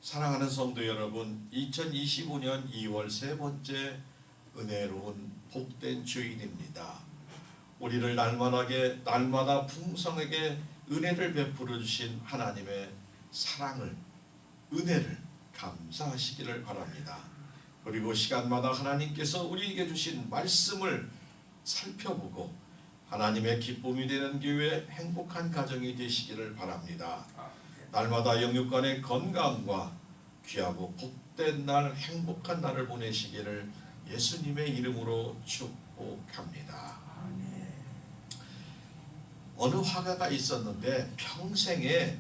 사랑하는 성도 여러분, 2025년 2월 세 번째 은혜로운 복된 주일입니다. 우리를 날마다 풍성하게 은혜를 베풀어 주신 하나님의 사랑을, 은혜를 감사하시기를 바랍니다. 그리고 시간마다 하나님께서 우리에게 주신 말씀을 살펴보고 하나님의 기쁨이 되는 교회, 행복한 가정이 되시기를 바랍니다. 날마다 영육간의 건강과 귀하고 복된 날, 행복한 날을 보내시기를 예수님의 이름으로 축복합니다. 어느 화가가 있었는데 평생에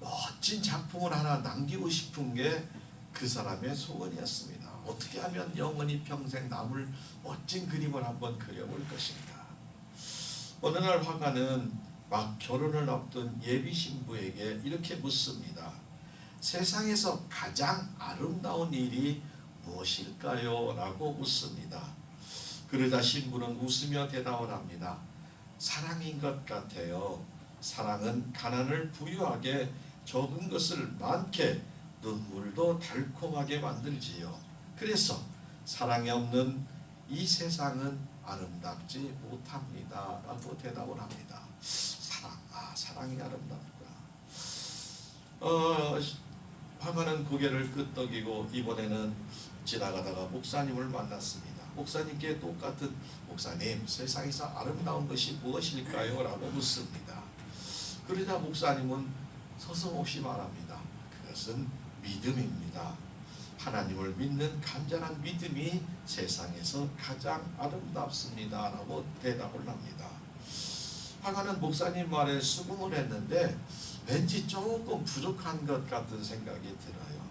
멋진 작품을 하나 남기고 싶은 게 그 사람의 소원이었습니다. 어떻게 하면 영원히 평생 남을 멋진 그림을 한번 그려볼 것인가. 어느 날 화가는 막 결혼을 앞둔 예비 신부에게 이렇게 묻습니다. 세상에서 가장 아름다운 일이 무엇일까요? 라고 묻습니다. 그러자 신부는 웃으며 대답을 합니다. 사랑인 것 같아요. 사랑은 가난을 부유하게, 적은 것을 많게, 눈물도 달콤하게 만들지요. 그래서 사랑이 없는 이 세상은 아름답지 못합니다. 라고 대답을 합니다. 사랑이 아름답구나. 화가는 고개를 끄덕이고 이번에는 지나가다가 목사님을 만났습니다. 목사님께 똑같은, 목사님, 세상에서 아름다운 것이 무엇일까요? 라고 묻습니다. 그러자 목사님은 서슴없이 말합니다. 그것은 믿음입니다. 하나님을 믿는 간절한 믿음이 세상에서 가장 아름답습니다. 라고 대답을 합니다. 화가는 목사님 말에 수긍을 했는데 왠지 조금 부족한 것 같은 생각이 들어요.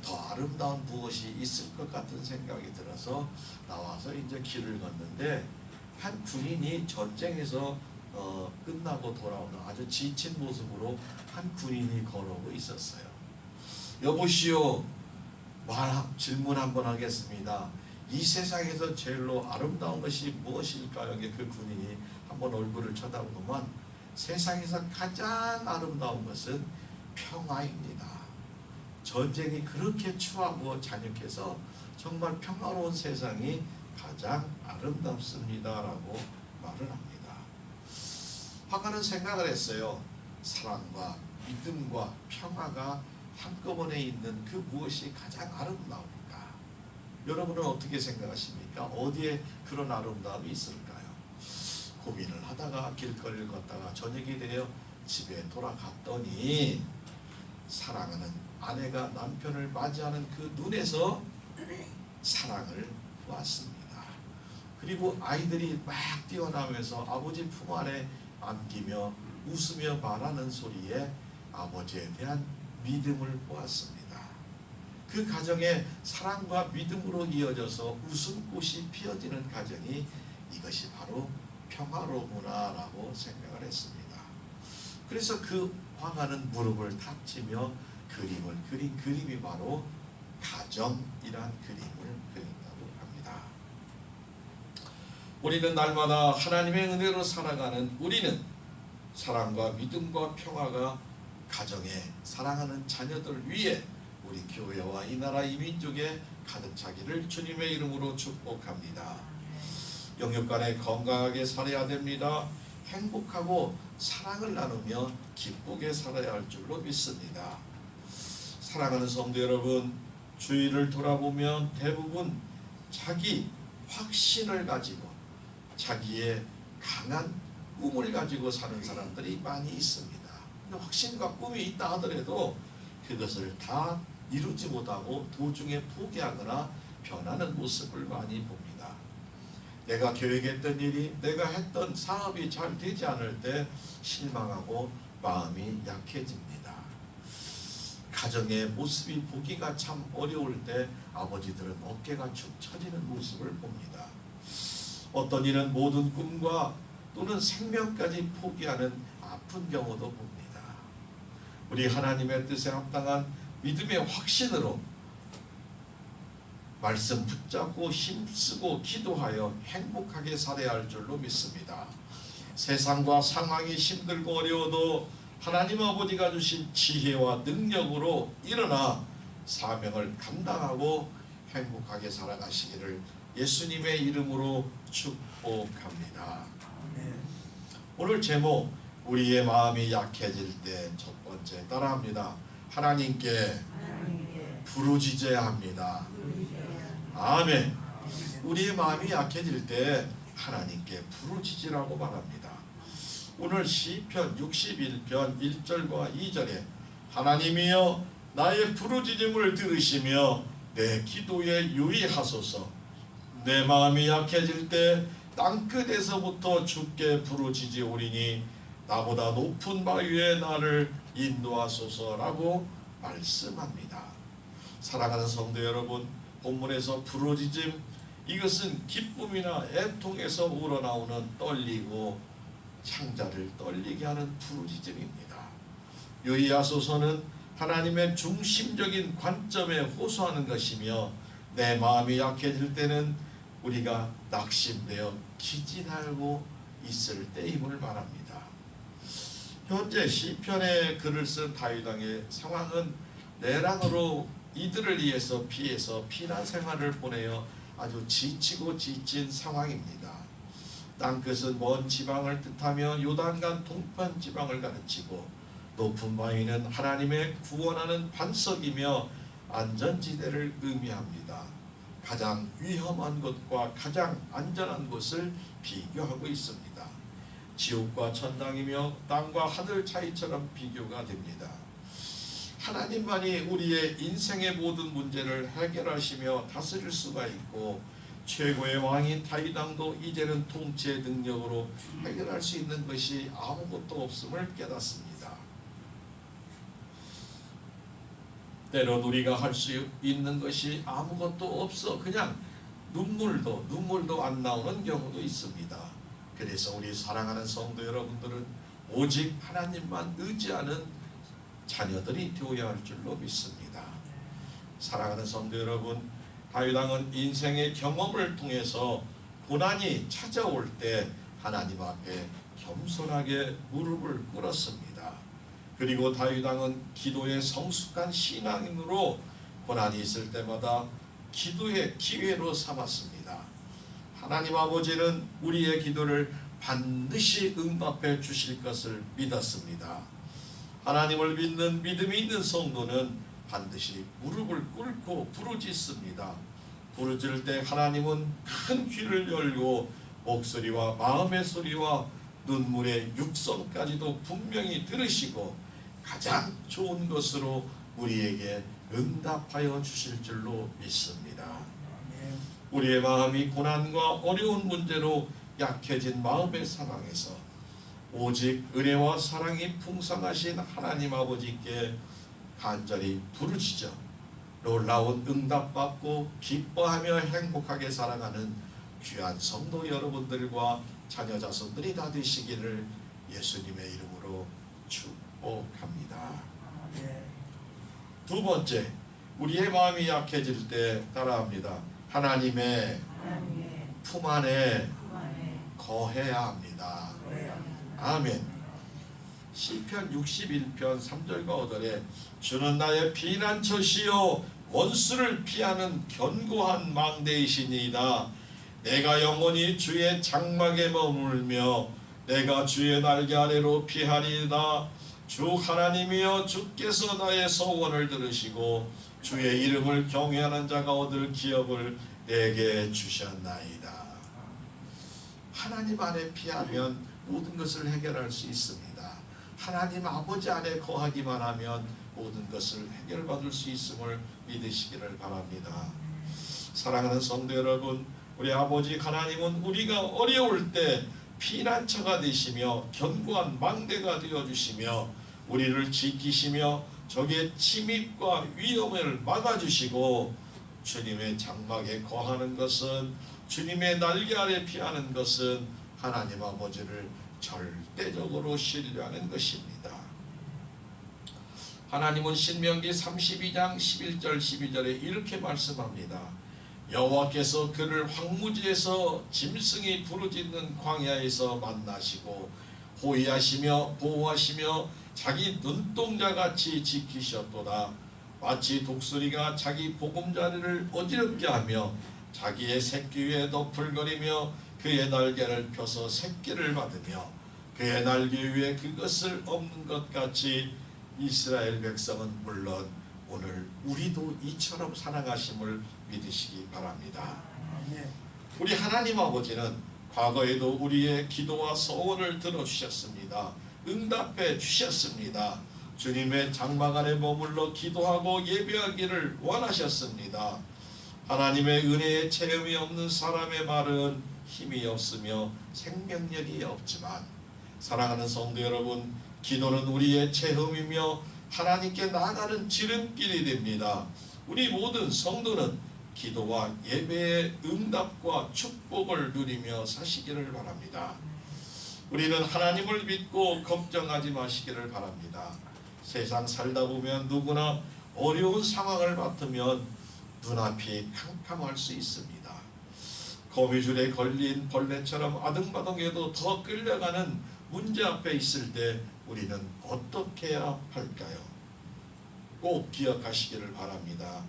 더 아름다운 무엇이 있을 것 같은 생각이 들어서 나와서 이제 길을 걷는데 한 군인이 전쟁에서 끝나고 돌아오는 아주 지친 모습으로 한 군인이 걸어오고 있었어요. 여보시오, 질문 한번 하겠습니다. 이 세상에서 제일로 아름다운 것이 무엇일까요? 그 군인이 한번 얼굴을 쳐다보더만 세상에서 가장 아름다운 것은 평화입니다. 전쟁이 그렇게 추하고 잔혹해서 정말 평화로운 세상이 가장 아름답습니다. 라고 말을 합니다. 화가는 생각을 했어요. 사랑과 믿음과 평화가 한꺼번에 있는 그 무엇이 가장 아름다울까? 여러분은 어떻게 생각하십니까? 어디에 그런 아름다움이 있을까요? 고민을 하다가 길거리를 걷다가 저녁이 되어 집에 돌아갔더니 사랑하는 아내가 남편을 맞이하는 그 눈에서 사랑을 보았습니다. 그리고 아이들이 막 뛰어나면서 아버지 품 안에 안기며 웃으며 말하는 소리에 아버지에 대한 믿음을 보았습니다. 그 가정에 사랑과 믿음으로 이어져서 웃음꽃이 피어지는 가정이 이것이 바로 평화로구나 라고 생각을 했습니다. 그래서 그 화가는 무릎을 탁 치며 그림을 그린 그림이 바로 가정이란 그림을 그린다고 합니다. 우리는 날마다 하나님의 은혜로 살아가는 우리는 사랑과 믿음과 평화가 가정에 사랑하는 자녀들 위에 우리 교회와 이 나라 이 민족에 가득 차기를 주님의 이름으로 축복합니다. 영육간에 건강하게 살아야 됩니다. 행복하고 사랑을 나누며 기쁘게 살아야 할 줄로 믿습니다. 사랑하는 성도 여러분, 주위를 돌아보면 대부분 자기 확신을 가지고 자기의 강한 꿈을 가지고 사는 사람들이 많이 있습니다. 확신과 꿈이 있다 하더라도 그것을 다 이루지 못하고 도중에 포기하거나 변하는 모습을 많이 봅니다. 내가 계획했던 일이, 내가 했던 사업이 잘 되지 않을 때 실망하고 마음이 약해집니다. 가정의 모습이 보기가 참 어려울 때 아버지들은 어깨가 축 처지는 모습을 봅니다. 어떤 이는 모든 꿈과 또는 생명까지 포기하는 아픈 경우도 봅니다. 우리 하나님의 뜻에 합당한 믿음의 확신으로 말씀 붙잡고 힘쓰고 기도하여 행복하게 살아야 할 줄로 믿습니다. 세상과 상황이 힘들고 어려워도 하나님 아버지가 주신 지혜와 능력으로 일어나 사명을 감당하고 행복하게 살아가시기를 예수님의 이름으로 축복합니다. 오늘 제목, 우리의 마음이 약해질 때 첫 번째, 따라합니다. 하나님께 부르짖어야 합니다. 아멘. 우리의 마음이 약해질 때 하나님께 부르짖으라고 말합니다. 오늘 시편 61편 1절과 2절에 하나님이여 나의 부르짖음을 들으시며 내 기도에 유의하소서. 내 마음이 약해질 때 땅끝에서부터 주께 부르짖으오리니 나보다 높은 바 위에 나를 인도하소서라고 말씀합니다. 사랑하는 성도 여러분, 본문에서 부르짖음, 이것은 기쁨이나 애통에서 우러나오는 떨리고 창자를 떨리게 하는 부르짖음입니다. 유의하소서는 하나님의 중심적인 관점에 호소하는 것이며, 내 마음이 약해질 때는 우리가 낙심되어 기진하고 있을 때임을 말합니다. 현재 시편의 글을 쓴 다윗 왕의 상황은 내랑으로 이들을 위해서 피해서 피난 생활을 보내어 아주 지치고 지친 상황입니다. 땅끝은 먼 지방을 뜻하며 요단강 동편 지방을 가르치고, 높은 바위는 하나님의 구원하는 반석이며 안전지대를 의미합니다. 가장 위험한 곳과 가장 안전한 곳을 비교하고 있습니다. 지옥과 천당이며 땅과 하늘 차이처럼 비교가 됩니다. 하나님만이 우리의 인생의 모든 문제를 해결하시며 다스릴 수가 있고, 최고의 왕인 다윗 왕도 이제는 통치의 능력으로 해결할 수 있는 것이 아무것도 없음을 깨닫습니다. 때론 우리가 할 수 있는 것이 아무것도 없어 그냥 눈물도 안 나오는 경우도 있습니다. 그래서 우리 사랑하는 성도 여러분들은 오직 하나님만 의지하는 자녀들이 되어야 할 줄로 믿습니다. 사랑하는 성도 여러분, 다윗 왕은 인생의 경험을 통해서 고난이 찾아올 때 하나님 앞에 겸손하게 무릎을 꿇었습니다. 그리고 다윗 왕은 기도의 성숙한 신앙인으로 고난이 있을 때마다 기도의 기회로 삼았습니다. 하나님 아버지는 우리의 기도를 반드시 응답해 주실 것을 믿었습니다. 하나님을 믿는 믿음이 있는 성도는 반드시 무릎을 꿇고 부르짖습니다. 부르짖을 때 하나님은 큰 귀를 열고 목소리와 마음의 소리와 눈물의 육성까지도 분명히 들으시고 가장 좋은 것으로 우리에게 응답하여 주실 줄로 믿습니다. 우리의 마음이 고난과 어려운 문제로 약해진 마음의 상황에서 오직 은혜와 사랑이 풍성하신 하나님 아버지께 간절히 부르짖어 놀라운 응답받고 기뻐하며 행복하게 살아가는 귀한 성도 여러분들과 자녀 자손들이 다 되시기를 예수님의 이름으로 축복합니다. 두 번째, 우리의 마음이 약해질 때 따라합니다. 하나님의 품 안에 거해야 합니다. 아멘. 시편 61편 3절과 5절에 주는 나의 피난처시요 원수를 피하는 견고한 망대이시니이다. 내가 영원히 주의 장막에 머물며 내가 주의 날개 아래로 피하리이다. 주 하나님이여 주께서 나의 소원을 들으시고 주의 이름을 경외하는 자가 얻을 기업을 내게 주셨나이다. 하나님 안에 피하면 모든 것을 해결할 수 있습니다. 하나님 아버지 안에 거하기만 하면 모든 것을 해결받을 수 있음을 믿으시기를 바랍니다. 사랑하는 성도 여러분, 우리 아버지 하나님은 우리가 어려울 때 피난처가 되시며 견고한 망대가 되어주시며 우리를 지키시며 적의 침입과 위험을 막아주시고, 주님의 장막에 거하는 것은, 주님의 날개 아래 피하는 것은 하나님 아버지를 절대적으로 신뢰하는 것입니다. 하나님은 신명기 32장 11절 12절에 이렇게 말씀합니다. 여호와께서 그를 황무지에서 짐승이 부르짖는 광야에서 만나시고 호위하시며 보호하시며 자기 눈동자같이 지키셨도다. 마치 독수리가 자기 보금자리를 어지럽게 하며 자기의 새끼 위에 덮을거리며 그의 날개를 펴서 새끼를 받으며 그의 날개 위에 그것을 엎는 것 같이 이스라엘 백성은 물론 오늘 우리도 이처럼 사랑하심을 믿으시기 바랍니다. 우리 하나님 아버지는 과거에도 우리의 기도와 소원을 들어주셨습니다. 응답해 주셨습니다. 주님의 장막 안에 머물러 기도하고 예배하기를 원하셨습니다. 하나님의 은혜의 체험이 없는 사람의 말은 힘이 없으며 생명력이 없지만, 사랑하는 성도 여러분, 기도는 우리의 체험이며 하나님께 나아가는 지름길이 됩니다. 우리 모든 성도는 기도와 예배의 응답과 축복을 누리며 사시기를 바랍니다. 우리는 하나님을 믿고 걱정하지 마시기를 바랍니다. 세상 살다 보면 누구나 어려운 상황을 맡으면 눈앞이 캄캄할 수 있습니다. 거미줄에 걸린 벌레처럼 아등바등해도 더 끌려가는 문제 앞에 있을 때 우리는 어떻게 해야 할까요? 꼭 기억하시기를 바랍니다.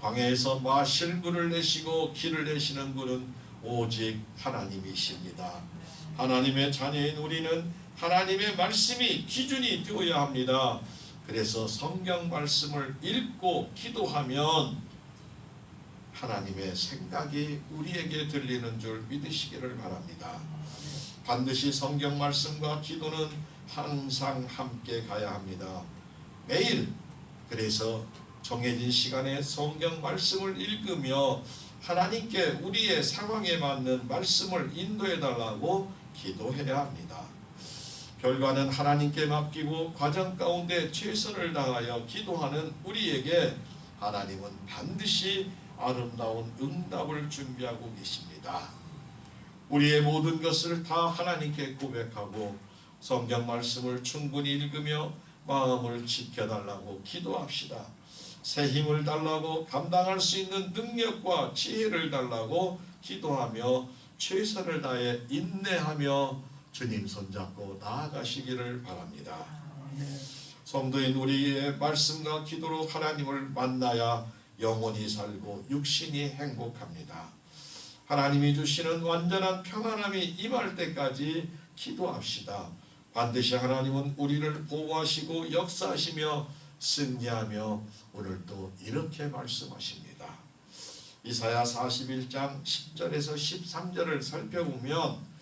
광야에서 마실 물을 내시고 길을 내시는 분은 오직 하나님이십니다. 하나님의 자녀인 우리는 하나님의 말씀이 기준이 되어야 합니다. 그래서 성경 말씀을 읽고 기도하면 하나님의 생각이 우리에게 들리는 줄 믿으시기를 바랍니다. 반드시 성경 말씀과 기도는 항상 함께 가야 합니다. 매일, 그래서 정해진 시간에 성경 말씀을 읽으며 하나님께 우리의 상황에 맞는 말씀을 인도해 달라고 기도해야 합니다. 결과는 하나님께 맡기고 과정 가운데 최선을 다하여 기도하는 우리에게 하나님은 반드시 아름다운 응답을 준비하고 계십니다. 우리의 모든 것을 다 하나님께 고백하고 성경 말씀을 충분히 읽으며 마음을 지켜달라고 기도합시다. 새 힘을 달라고, 감당할 수 있는 능력과 지혜를 달라고 기도하며 최선을 다해 인내하며 주님 손잡고 나아가시기를 바랍니다. 성도인 우리의 말씀과 기도로 하나님을 만나야 영혼이 살고 육신이 행복합니다. 하나님이 주시는 완전한 평안함이 임할 때까지 기도합시다. 반드시 하나님은 우리를 보호하시고 역사하시며 승리하며 오늘도 이렇게 말씀하십니다. 이사야 41장 10절에서 13절을 살펴보면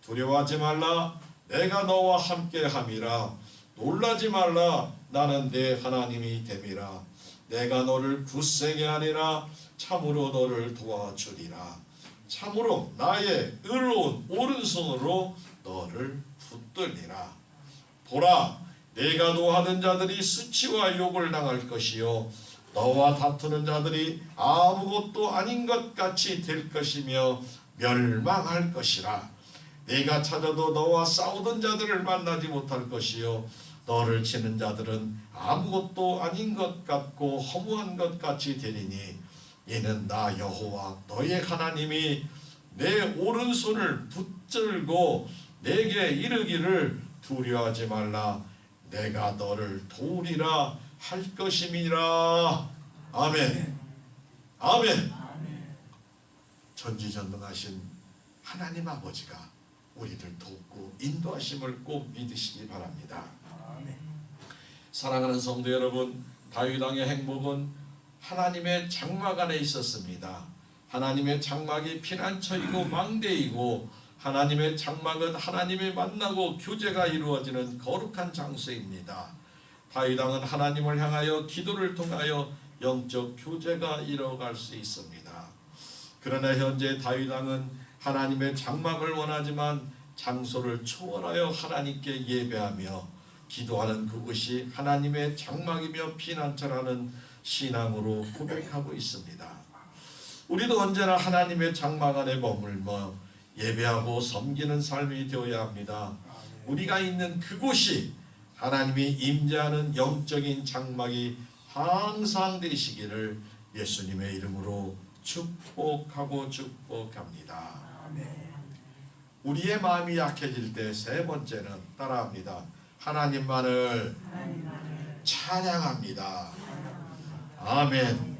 두려워하지 말라, 내가 너와 함께함이라. 놀라지 말라, 나는 내 하나님이 됨이라. 내가 너를 굳세게 하리라. 참으로 너를 도와주리라. 참으로 나의 의로운 오른손으로 너를 붙들리라. 보라, 내가 노하던 자들이 수치와 욕을 당할 것이요 너와 다투는 자들이 아무것도 아닌 것 같이 될 것이며 멸망할 것이라. 내가 찾아도 너와 싸우던 자들을 만나지 못할 것이요 너를 치는 자들은 아무것도 아닌 것 같고 허무한 것 같이 되리니 이는 나 여호와 너의 하나님이 내 오른손을 붙들고 내게 이르기를 두려워하지 말라, 내가 너를 도우리라 할 것임이라. 아멘. 아멘. 전지전능하신 하나님 아버지가 우리를 돕고 인도하심을 꼭 믿으시기 바랍니다. 사랑하는 성도 여러분, 다윗 왕의 행복은 하나님의 장막 안에 있었습니다. 하나님의 장막이 피난처이고 망대이고, 하나님의 장막은 하나님을 만나고 교제가 이루어지는 거룩한 장소입니다. 다윗 왕은 하나님을 향하여 기도를 통하여 영적 교제가 이루어갈 수 있습니다. 그러나 현재 다윗 왕은 하나님의 장막을 원하지만 장소를 초월하여 하나님께 예배하며 기도하는 그것이 하나님의 장막이며 피난처라는 신앙으로 고백하고 있습니다. 우리도 언제나 하나님의 장막 안에 머물며 예배하고 섬기는 삶이 되어야 합니다. 우리가 있는 그곳이 하나님이 임재하는 영적인 장막이 항상 되시기를 예수님의 이름으로 축복하고 축복합니다. 우리의 마음이 약해질 때 세 번째는 따라합니다. 하나님만을 찬양합니다. 아멘.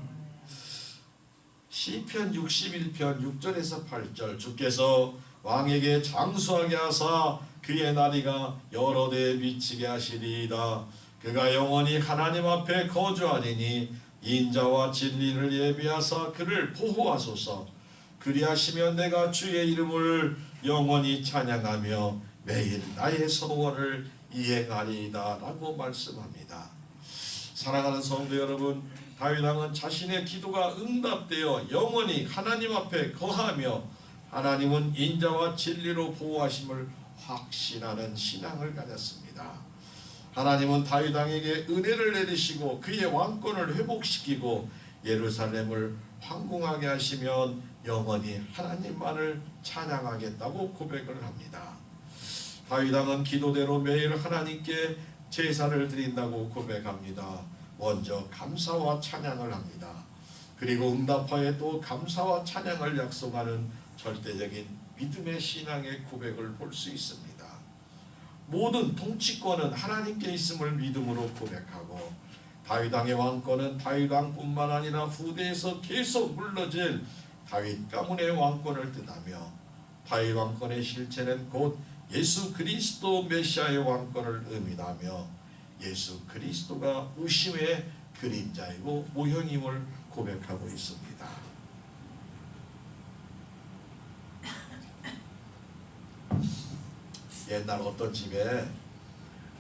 시편 61편 6절에서 8절 주께서 왕에게 장수하게 하사 그의 나리가 여러 대에 미치게 하시리이다. 그가 영원히 하나님 앞에 거주하리니 인자와 진리를 예비하사 그를 보호하소서. 그리하시면 내가 주의 이름을 영원히 찬양하며 매일 나의 소원을 이행하리이다 라고 말씀합니다. 사랑하는 성도 여러분, 다윗 왕은 자신의 기도가 응답되어 영원히 하나님 앞에 거하며 하나님은 인자와 진리로 보호하심을 확신하는 신앙을 가졌습니다. 하나님은 다윗 왕에게 은혜를 내리시고 그의 왕권을 회복시키고 예루살렘을 황궁하게 하시면 영원히 하나님만을 찬양하겠다고 고백을 합니다. 다윗 왕은 기도대로 매일 하나님께 제사를 드린다고 고백합니다. 먼저 감사와 찬양을 합니다. 그리고 응답하에 또 감사와 찬양을 약속하는 절대적인 믿음의 신앙의 고백을 볼 수 있습니다. 모든 통치권은 하나님께 있음을 믿음으로 고백하고 다윗 왕의 왕권은 다윗 왕뿐만 아니라 후대에서 계속 물러질 다윗 가문의 왕권을 뜻하며 다윗 왕권의 실체는 곧 예수 그리스도 메시아의 왕권을 의미하며 예수 그리스도가 우심의 그림자이고 모형임을 고백하고 있습니다. 옛날 어떤 집에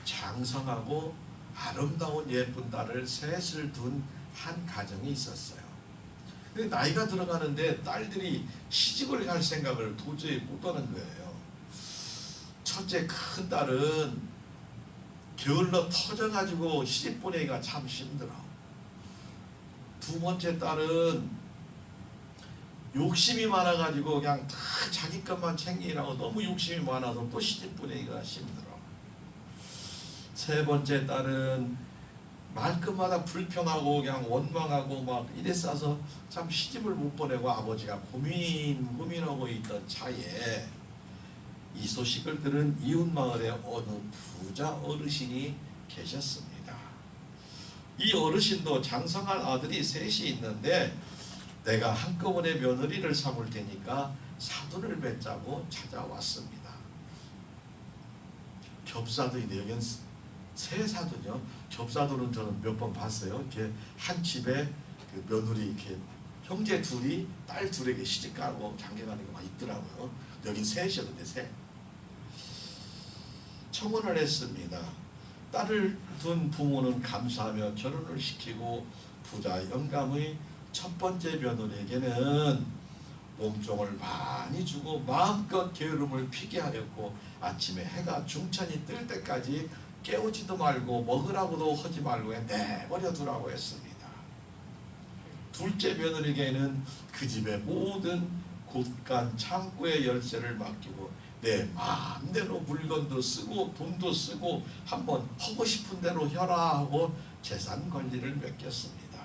장성하고 아름다운 예쁜 딸을 셋을 둔 한 가정이 있었어요. 근데 나이가 들어가는데 딸들이 시집을 갈 생각을 도저히 못하는 거예요. 첫째 큰 딸은 게을러 터져가지고 시집 보내기가 참 힘들어. 두 번째 딸은 욕심이 많아가지고 그냥 다 자기 것만 챙기라고 너무 욕심이 많아서 또 시집 보내기가 힘들어. 세 번째 딸은 말끝마다 불평하고 그냥 원망하고 막 이랬어서 참 시집을 못 보내고 아버지가 고민하고 있던 차에 이 소식을 들은 이웃마을에 어느 부자 어르신이 계셨습니다. 이 어르신도 장성한 아들이 셋이 있는데 내가 한꺼번에 며느리를 삼을 테니까 사돈을 맺자고 찾아왔습니다. 겹사돈인데 여기는 세 사돈이요. 겹사돈은 저는 몇 번 봤어요. 이렇게 한 집에 그 며느리 이렇게 형제 둘이 딸 둘에게 시집가고 장가가는 게 막 있더라고요. 여긴 셋이었는데 셋. 청혼을 했습니다. 딸을 둔 부모는 감사하며 결혼을 시키고 부자 영감의 첫 번째 며느리에게는 몸종을 많이 주고 마음껏 게으름을 피게 하였고 아침에 해가 중천이 뜰 때까지 깨우지도 말고 먹으라고도 하지 말고 내버려 두라고 했습니다. 둘째 며느리에게는 그 집의 모든 곳간 창고의 열쇠를 맡기고 내 마음대로 물건도 쓰고 돈도 쓰고 한번 하고 싶은 대로 해라 하고 재산 관리를 맡겼습니다.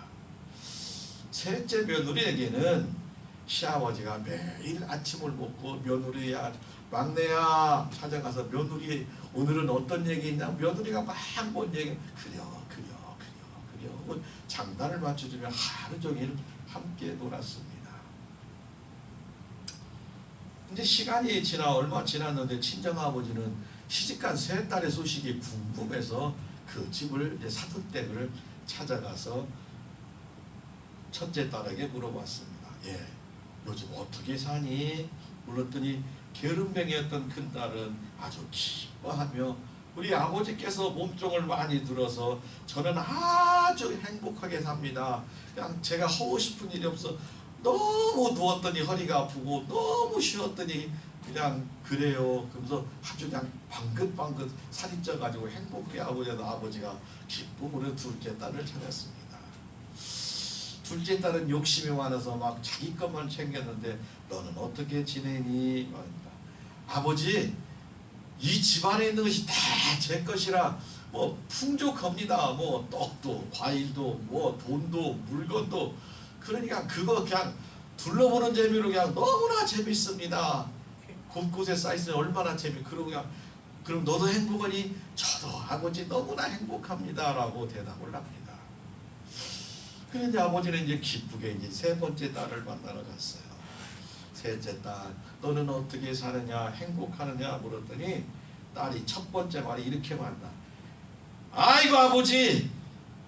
셋째 며느리에게는 시아버지가 매일 아침을 먹고 며느리야 막내야 찾아가서 며느리 오늘은 어떤 얘기 있냐 며느리가 막 뭔 얘기 그려 장단을 맞춰주며 하루 종일 함께 놀았습니다. 이제 시간이 얼마 지났는데 친정아버지는 시집간 세 딸의 소식이 궁금해서 그 집을 이제 사돈댁을 찾아가서 첫째 딸에게 물어봤습니다. 예, 요즘 어떻게 사니? 물었더니 게으름뱅이였던 큰딸은 아주 기뻐하며 우리 아버지께서 몸종을 많이 들어서 저는 아주 행복하게 삽니다. 그냥 제가 하고 싶은 일이 없어 너무 누웠더니 허리가 아프고 너무 쉬었더니 그냥 그래요. 그러면서 아주 그냥 방긋방긋 살이 쪄가지고 행복해 아버지도 아버지가 기쁨으로 둘째 딸을 찾았습니다. 둘째 딸은 욕심이 많아서 막 자기 것만 챙겼는데 너는 어떻게 지내니? 아버지 이 집안에 있는 것이 다 제 것이라 뭐 풍족합니다. 뭐 떡도 과일도 뭐 돈도 물건도 그러니까 그거 그냥 둘러보는 재미로 그냥 너무나 재밌습니다. 곳곳에 쌓여있으니 얼마나 그러고 그냥 그럼 너도 행복하니? 저도 아버지 너무나 행복합니다 라고 대답을 합니다. 그런데 아버지는 이제 기쁘게 이제 세 번째 딸을 만나러 갔어요. 셋째 딸, 너는 어떻게 사느냐, 행복하느냐 물었더니 딸이 첫 번째 말이 이렇게 말한다. 아이고 아버지,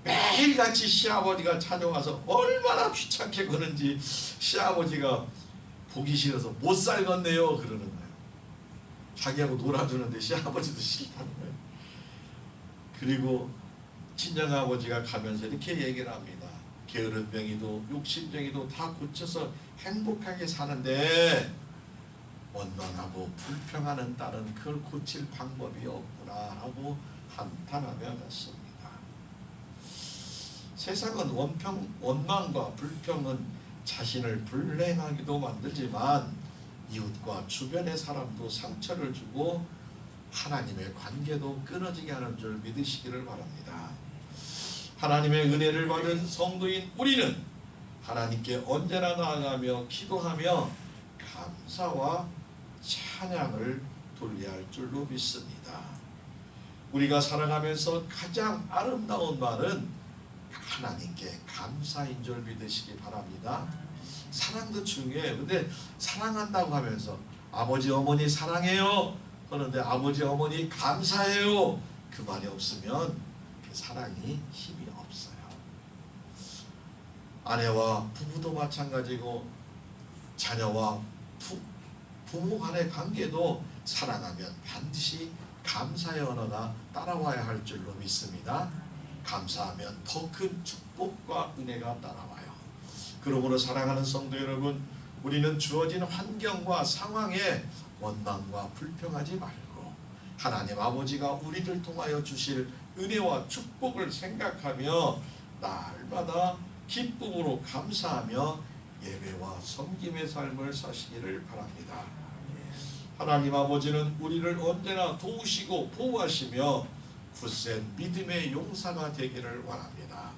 매일같이 시아버지가 찾아와서 얼마나 귀찮게 그런지 시아버지가 보기 싫어서 못 살겠네요 그러는 거예요. 자기하고 놀아주는데 시아버지도 싫다는 거예요. 그리고 친정아버지가 가면서 이렇게 얘기를 합니다. 게으름병이도 욕심병이도 다 고쳐서 행복하게 사는데 원망하고 불평하는 딸은 그걸 고칠 방법이 없구나 하고 한탄하며 갔습니다. 세상은 원망과 불평은 자신을 불행하기도 만들지만 이웃과 주변의 사람도 상처를 주고 하나님의 관계도 끊어지게 하는 줄 믿으시기를 바랍니다. 하나님의 은혜를 받은 성도인 우리는 하나님께 언제나 나아가며 기도하며 감사와 찬양을 돌려야 할 줄로 믿습니다. 우리가 살아가면서 가장 아름다운 말은 하나님께 감사인 줄 믿으시기 바랍니다. 사랑도 중요해요. 근데 사랑한다고 하면서 아버지 어머니 사랑해요 그런데 아버지 어머니 감사해요 그 말이 없으면 그 사랑이 힘이 없어요. 아내와 부부도 마찬가지고 자녀와 부모 간의 관계도 사랑하면 반드시 감사의 언어가 따라와야 할 줄로 믿습니다. 감사하면 더 큰 축복과 은혜가 따라와요. 그러므로 사랑하는 성도 여러분, 우리는 주어진 환경과 상황에 원망과 불평하지 말고 하나님 아버지가 우리를 통하여 주실 은혜와 축복을 생각하며 날마다 기쁨으로 감사하며 예배와 섬김의 삶을 사시기를 바랍니다. 하나님 아버지는 우리를 언제나 도우시고 보호하시며 굳센 믿음의 용사가 되기를 원합니다.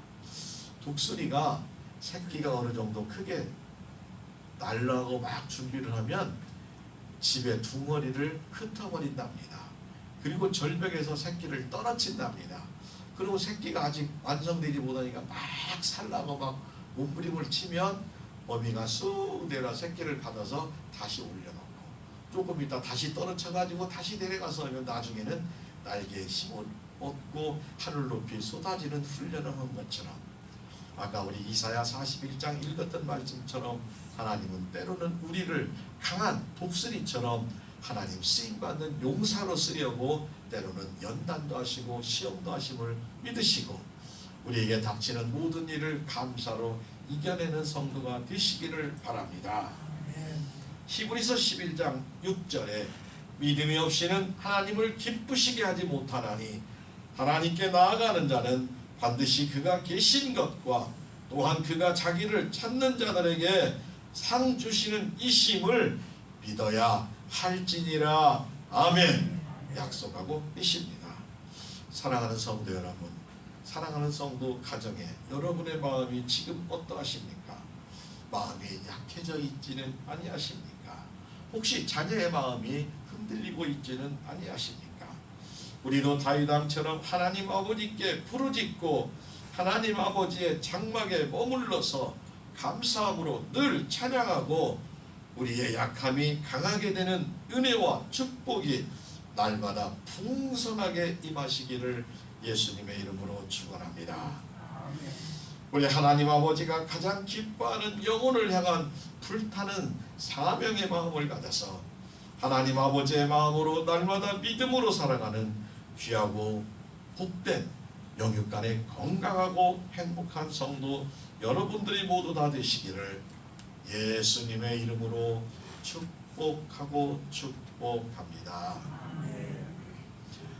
독수리가 새끼가 어느 정도 크게 날라고 막 준비를 하면 집의 둥어리를 흩어버린답니다. 그리고 절벽에서 새끼를 떨어친답니다. 그리고 새끼가 아직 완성되지 못하니까 막 살라고 막 몸부림을 치면 어미가 쑥 내려 새끼를 받아서 다시 올려놓고 조금 있다 다시 떨어져가지고 다시 내려가서 하면 나중에는 날개에 힘을 얻고 하늘 높이 쏟아지는 훈련을 한 것처럼 아까 우리 이사야 41장 읽었던 말씀처럼 하나님은 때로는 우리를 강한 독수리처럼 하나님 쓰임받는 용사로 쓰려고 때로는 연단도 하시고 시험도 하심을 믿으시고 우리에게 닥치는 모든 일을 감사로 이겨내는 성도가 되시기를 바랍니다. 히브리서 11장 6절에 믿음이 없이는 하나님을 기쁘시게 하지 못하나니 하나님께 나아가는 자는 반드시 그가 계신 것과 또한 그가 자기를 찾는 자들에게 상 주시는 이심을 믿어야 할지니라. 아멘. 약속하고 있습니다. 사랑하는 성도 여러분, 사랑하는 성도 가정에 여러분의 마음이 지금 어떠하십니까? 마음이 약해져 있지는 아니하십니까? 혹시 자녀의 마음이 흔들리고 있지는 아니하십니까? 우리도 다윗왕처럼 하나님 아버지께 부르짖고 하나님 아버지의 장막에 머물러서 감사함으로 늘 찬양하고 우리의 약함이 강하게 되는 은혜와 축복이 날마다 풍성하게 임하시기를 예수님의 이름으로 축원합니다. 우리 하나님 아버지가 가장 기뻐하는 영혼을 향한 불타는 사명의 마음을 가져서 하나님 아버지의 마음으로 날마다 믿음으로 살아가는 귀하고 복된 영육간의 건강하고 행복한 성도 여러분들이 모두 다 되시기를 예수님의 이름으로 축복하고 축복합니다.